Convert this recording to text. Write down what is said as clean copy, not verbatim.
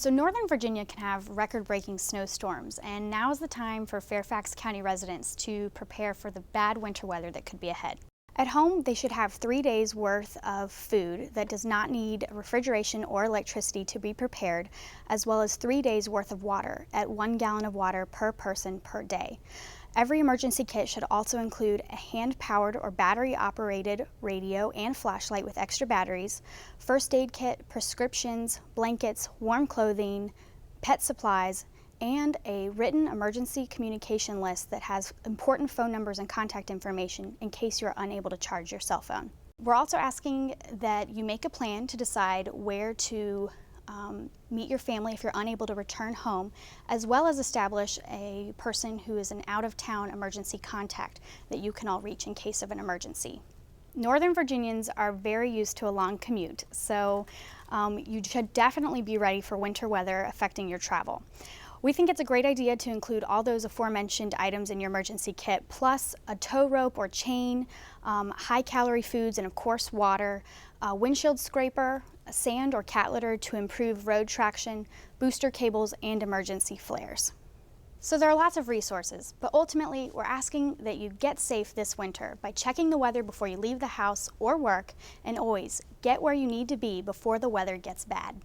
So Northern Virginia can have record-breaking snowstorms, and now is the time for Fairfax County residents to prepare for the bad winter weather that could be ahead. At home, they should have 3 days worth of food that does not need refrigeration or electricity to be prepared, as well as 3 days worth of water at 1 gallon of water per person per day. Every emergency kit should also include a hand-powered or battery-operated radio and flashlight with extra batteries, first aid kit, prescriptions, blankets, warm clothing, pet supplies, and a written emergency communication list that has important phone numbers and contact information in case you're unable to charge your cell phone. We're also asking that you make a plan to decide where to meet your family if you're unable to return home, as well as establish a person who is an out-of-town emergency contact that you can all reach in case of an emergency. Northern Virginians are very used to a long commute, so you should definitely be ready for winter weather affecting your travel. We think it's a great idea to include all those aforementioned items in your emergency kit, plus a tow rope or chain, high-calorie foods, and of course water, a windshield scraper, a sand or cat litter to improve road traction, booster cables, and emergency flares. So there are lots of resources, but ultimately we're asking that you get safe this winter by checking the weather before you leave the house or work, and always get where you need to be before the weather gets bad.